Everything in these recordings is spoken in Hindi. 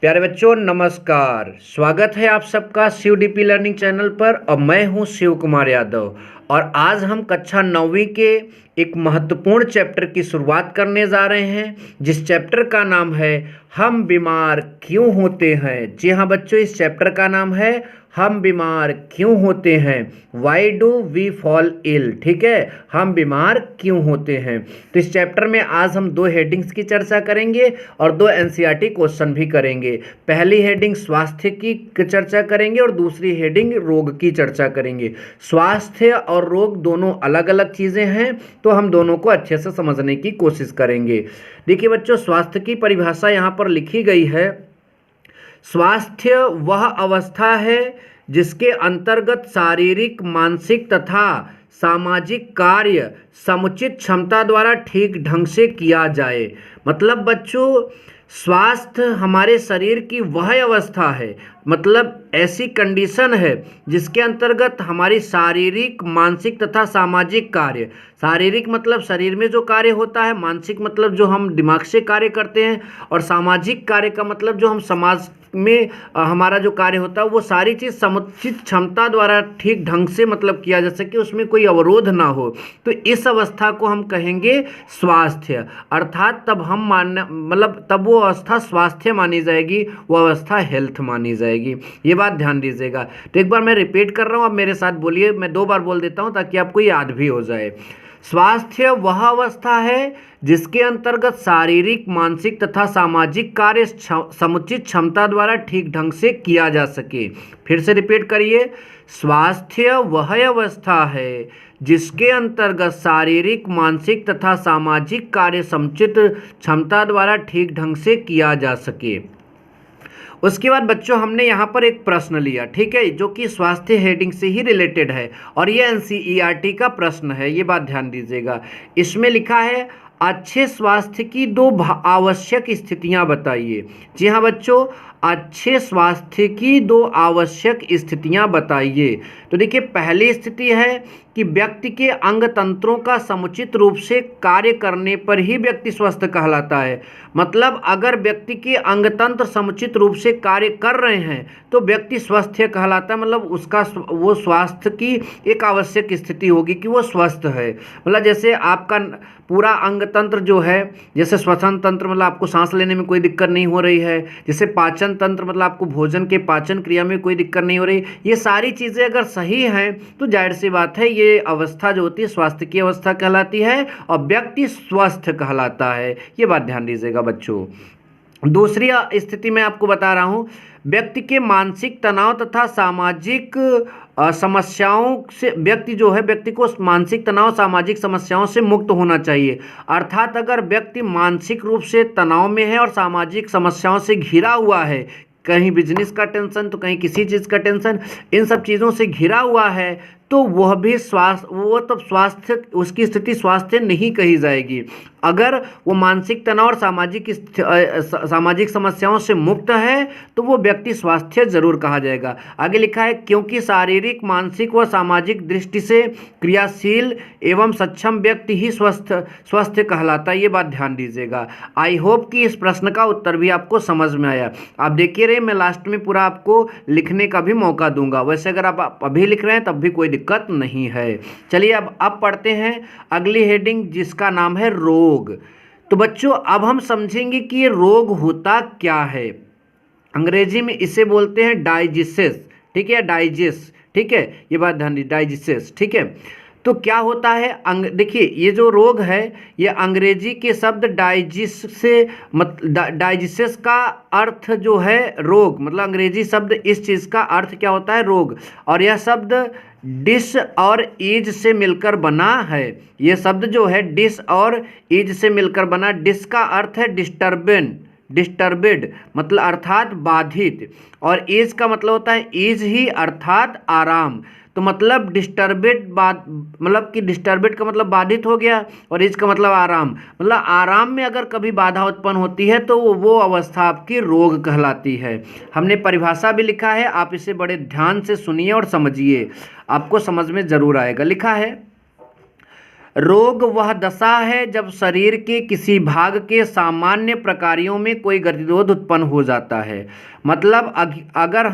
प्यारे बच्चों नमस्कार। स्वागत है आप सबका शिव डीपी लर्निंग चैनल पर और मैं हूं शिव कुमार यादव। और आज हम कक्षा 9वीं के एक महत्वपूर्ण चैप्टर की शुरुआत करने जा रहे हैं, जिस चैप्टर का नाम है हम बीमार क्यों होते हैं। जी हाँ बच्चों, इस चैप्टर का नाम है हम बीमार क्यों होते हैं, why do we fall ill. ठीक है, हम बीमार क्यों होते हैं। तो इस चैप्टर में आज हम दो हेडिंग्स की चर्चा करेंगे और दो एनसीईआरटी क्वेश्चन भी करेंगे। पहली हेडिंग स्वास्थ्य की चर्चा करेंगे और दूसरी हेडिंग रोग की चर्चा करेंगे। स्वास्थ्य और रोग दोनों अलग अलग चीज़ें हैं, तो हम दोनों को अच्छे से समझने की कोशिश करेंगे। देखिए बच्चों, स्वास्थ्य की परिभाषा यहाँ पर लिखी गई है। स्वास्थ्य वह अवस्था है जिसके अंतर्गत शारीरिक, मानसिक तथा सामाजिक कार्य समुचित क्षमता द्वारा ठीक ढंग से किया जाए। मतलब बच्चों, स्वास्थ्य हमारे शरीर की वह अवस्था है, मतलब ऐसी कंडीशन है जिसके अंतर्गत हमारी शारीरिक, मानसिक तथा सामाजिक कार्य, शारीरिक मतलब शरीर में जो कार्य होता है, मानसिक मतलब जो हम दिमाग से कार्य करते हैं, और सामाजिक कार्य का मतलब जो हम समाज में हमारा जो कार्य होता है, वो सारी चीज़ समुचित क्षमता द्वारा ठीक ढंग से मतलब किया जा सके, उसमें कोई अवरोध ना हो। तो इस अवस्था को हम कहेंगे स्वास्थ्य। अर्थात तब हम मतलब तब वो अवस्था स्वास्थ्य मानी जाएगी, वो अवस्था हेल्थ मानी जाएगी। ये बात ध्यान दीजिएगा। तो एक बार मैं रिपीट कर रहा हूँ, आप मेरे साथ बोलिए। मैं 2 बार बोल देता हूँ ताकि आपको याद भी हो जाए। स्वास्थ्य वह अवस्था है जिसके अंतर्गत शारीरिक, मानसिक तथा सामाजिक कार्य समुचित क्षमता द्वारा ठीक ढंग से किया जा सके। फिर से रिपीट करिए। स्वास्थ्य वह अवस्था है जिसके अंतर्गत शारीरिक, मानसिक तथा सामाजिक कार्य समुचित क्षमता द्वारा ठीक ढंग से किया जा सके। उसके बाद बच्चों, हमने यहाँ पर एक प्रश्न लिया, ठीक है, जो कि स्वास्थ्य हेडिंग से ही रिलेटेड है और ये एनसीईआरटी का प्रश्न है। ये बात ध्यान दीजिएगा। इसमें लिखा है अच्छे स्वास्थ्य की 2 आवश्यक स्थितियाँ बताइए। जी हाँ बच्चों, अच्छे स्वास्थ्य की 2 आवश्यक स्थितियाँ बताइए। तो देखिए, पहली स्थिति है कि व्यक्ति के अंग तंत्रों का समुचित रूप से कार्य करने पर ही व्यक्ति स्वस्थ कहलाता है। मतलब अगर व्यक्ति के अंग तंत्र समुचित रूप से कार्य कर रहे हैं तो व्यक्ति स्वस्थ कहलाता है। मतलब उसका वो स्वास्थ्य की एक आवश्यक स्थिति होगी कि वो स्वस्थ है। मतलब जैसे आपका पूरा अंग तंत्र जो है, जैसे श्वसन तंत्र मतलब आपको सांस लेने में कोई दिक्कत नहीं हो रही है, जैसे पाचन तंत्र मतलब आपको भोजन के पाचन क्रिया में कोई दिक्कत नहीं हो रही, ये सारी चीज़ें अगर सही हैं तो जाहिर सी बात है ये अवस्था जो होती है स्वास्थ्य की अवस्था कहलाती है और व्यक्ति स्वस्थ कहलाता है। ये बात ध्यान दीजिएगा बच्चों। दूसरी स्थिति में आपको बता रहा हूँ, व्यक्ति के मानसिक तनाव तथा सामाजिक समस्याओं से व्यक्ति को मानसिक तनाव, सामाजिक समस्याओं से मुक्त होना चाहिए। अर्थात अगर व्यक्ति मानसिक रूप से तनाव में है और सामाजिक समस्याओं से घिरा हुआ है, कहीं बिजनेस का टेंशन तो कहीं किसी चीज़ का टेंशन, इन सब चीज़ों से घिरा हुआ है, तो वह भी स्वास्थ्य उसकी स्थिति स्वास्थ्य नहीं कही जाएगी। अगर वो मानसिक तनाव और सामाजिक समस्याओं से मुक्त है तो वो व्यक्ति स्वास्थ्य जरूर कहा जाएगा। आगे लिखा है क्योंकि शारीरिक, मानसिक व सामाजिक दृष्टि से क्रियाशील एवं सक्षम व्यक्ति ही स्वस्थ कहलाता है। ये बात ध्यान दीजिएगा। आई होप कि इस प्रश्न का उत्तर भी आपको समझ में आया। आप देखिए रहे, मैं लास्ट में पूरा आपको लिखने का भी मौका दूंगा। वैसे अगर आप अभी लिख रहे हैं तब भी कोई दिक्कत नहीं है। चलिए अब पढ़ते हैं अगली हेडिंग, जिसका नाम है रोग। तो बच्चों, अब हम समझेंगे कि ये रोग होता क्या है। अंग्रेजी में इसे बोलते हैं डाइजेसिस, ठीक है, डाइजेस्ट, ठीक है, ये बात ध्यान दी, डाइजेसिस, ठीक है। तो क्या होता है, देखिए ये जो रोग है ये अंग्रेजी के शब्द डाइजेसिस का अर्थ जो है रोग, मतलब अंग्रेजी शब्द इस चीज़ का अर्थ क्या होता है, रोग। और यह शब्द डिस और ईज से मिलकर बना है। ये शब्द जो है डिस और ईज से मिलकर बना। डिस का अर्थ है डिस्टर्बेड मतलब अर्थात बाधित, और ईज का मतलब होता है ईज ही अर्थात आराम। तो मतलब डिस्टर्बेड का मतलब बाधित हो गया और ईज का मतलब आराम। मतलब आराम में अगर कभी बाधा उत्पन्न होती है तो वो अवस्था आपकी रोग कहलाती है। हमने परिभाषा भी लिखा है, आप इसे बड़े ध्यान से सुनिए और समझिए, आपको समझ में जरूर आएगा। लिखा है रोग वह दशा है जब शरीर के किसी भाग के सामान्य प्रकारों में कोई गतिरोध उत्पन्न हो जाता है। मतलब अगर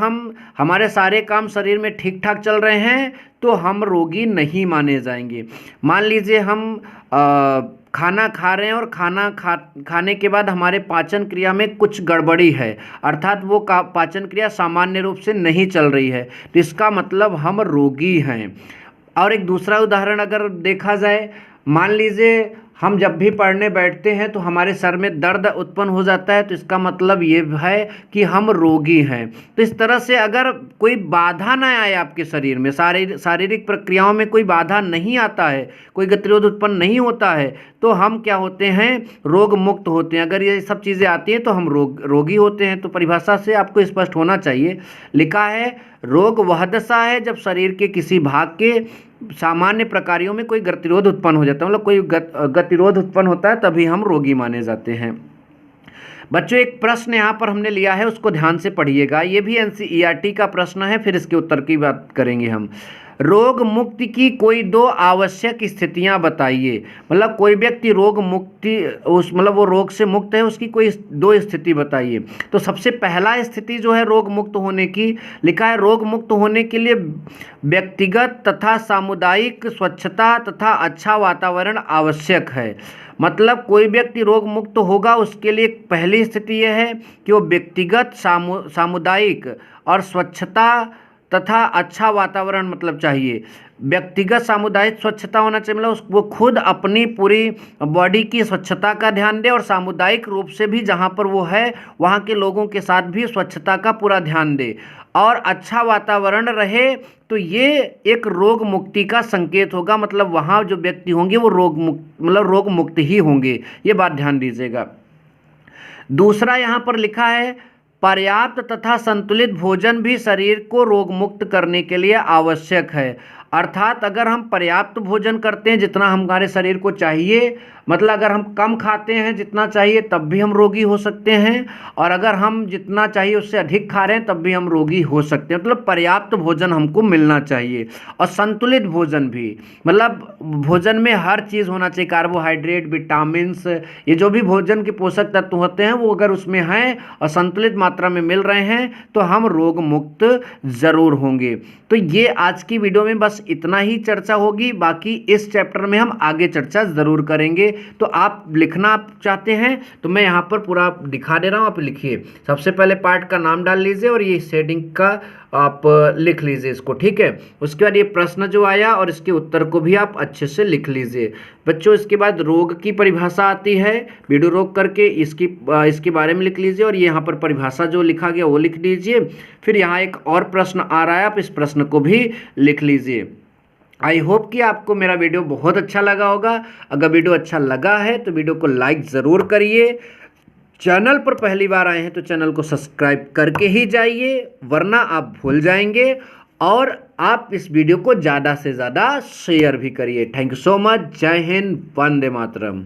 हमारे सारे काम शरीर में ठीक ठाक चल रहे हैं तो हम रोगी नहीं माने जाएंगे। मान लीजिए हम खाना खा रहे हैं और खाने के बाद हमारे पाचन क्रिया में कुछ गड़बड़ी है, अर्थात वो पाचन क्रिया सामान्य रूप से नहीं चल रही है, तो इसका मतलब हम रोगी हैं। और एक दूसरा उदाहरण अगर देखा जाए, मान लीजिए हम जब भी पढ़ने बैठते हैं तो हमारे सर में दर्द उत्पन्न हो जाता है, तो इसका मतलब ये है कि हम रोगी हैं। तो इस तरह से अगर कोई बाधा ना आए आपके शरीर में, शारीरिक प्रक्रियाओं में कोई बाधा नहीं आता है, कोई गतिरोध उत्पन्न नहीं होता है, तो हम क्या होते हैं, रोग मुक्त होते हैं। अगर ये सब चीज़ें आती हैं तो हम रोगी होते हैं। तो परिभाषा से आपको स्पष्ट होना चाहिए। लिखा है, रोग वह दशा है जब शरीर के किसी भाग के सामान्य प्रकारों में कोई गतिरोध उत्पन्न हो जाता है, मतलब कोई गतिरोध उत्पन्न होता है, तभी हम रोगी माने जाते हैं। बच्चों, एक प्रश्न यहाँ पर हमने लिया है, उसको ध्यान से पढ़िएगा। ये भी एनसीईआरटी का प्रश्न है, फिर इसके उत्तर की बात करेंगे हम। रोग मुक्ति की कोई दो आवश्यक स्थितियां बताइए। मतलब कोई व्यक्ति रोग मुक्ति मतलब वो रोग से मुक्त है, उसकी कोई दो स्थिति बताइए। तो सबसे पहला स्थिति जो है रोग मुक्त होने की, लिखा है, रोग मुक्त होने के लिए व्यक्तिगत तथा सामुदायिक स्वच्छता तथा अच्छा वातावरण आवश्यक है। मतलब कोई व्यक्ति रोग मुक्त होगा, उसके लिए पहली स्थिति यह है कि वो व्यक्तिगत सामुदायिक और स्वच्छता तथा अच्छा वातावरण मतलब चाहिए। व्यक्तिगत सामुदायिक स्वच्छता होना चाहिए, मतलब वो खुद अपनी पूरी बॉडी की स्वच्छता का ध्यान दे, और सामुदायिक रूप से भी जहाँ पर वो है वहाँ के लोगों के साथ भी स्वच्छता का पूरा ध्यान दे, और अच्छा वातावरण रहे। तो ये एक रोग मुक्ति का संकेत होगा। मतलब वहाँ जो व्यक्ति होंगे वो रोग मुक्त ही होंगे। ये बात ध्यान दीजिएगा। दूसरा यहाँ पर लिखा है, पर्याप्त तथा संतुलित भोजन भी शरीर को रोग मुक्त करने के लिए आवश्यक है। अर्थात अगर हम पर्याप्त भोजन करते हैं जितना हमारे शरीर को चाहिए, मतलब अगर हम कम खाते हैं जितना चाहिए तब भी हम रोगी हो सकते हैं, और अगर हम जितना चाहिए उससे अधिक खा रहे हैं तब भी हम रोगी हो सकते हैं। मतलब पर्याप्त भोजन हमको मिलना चाहिए, और संतुलित भोजन भी, मतलब भोजन में हर चीज़ होना चाहिए, कार्बोहाइड्रेट, विटामिन्स, ये जो भी भोजन के पोषक तत्व होते हैं वो अगर उसमें हैं और संतुलित मात्रा में मिल रहे हैं तो हम रोग मुक्त ज़रूर होंगे। तो ये आज की वीडियो में बस इतना ही चर्चा होगी, बाकी इस चैप्टर में हम आगे चर्चा ज़रूर करेंगे। तो आप लिखना आप चाहते हैं तो मैं यहाँ पर पूरा दिखा दे रहा हूँ, आप लिखिए। सबसे पहले पार्ट का नाम डाल लीजिए और ये शेडिंग का आप लिख लीजिए इसको, ठीक है। उसके बाद ये प्रश्न जो आया और इसके उत्तर को भी आप अच्छे से लिख लीजिए बच्चों। इसके बाद रोग की परिभाषा आती है, वीडियो रोक करके इसके बारे में लिख लीजिए, और ये यहाँ पर परिभाषा जो लिखा गया वो लिख दीजिए। फिर यहाँ एक और प्रश्न आ रहा है, आप इस प्रश्न को भी लिख लीजिए। आई होप कि आपको मेरा वीडियो बहुत अच्छा लगा होगा। अगर वीडियो अच्छा लगा है तो वीडियो को लाइक ज़रूर करिए। चैनल पर पहली बार आए हैं तो चैनल को सब्सक्राइब करके ही जाइए, वरना आप भूल जाएंगे। और आप इस वीडियो को ज़्यादा से ज़्यादा शेयर भी करिए। Thank you so much. जय हिंद, वंदे मातरम।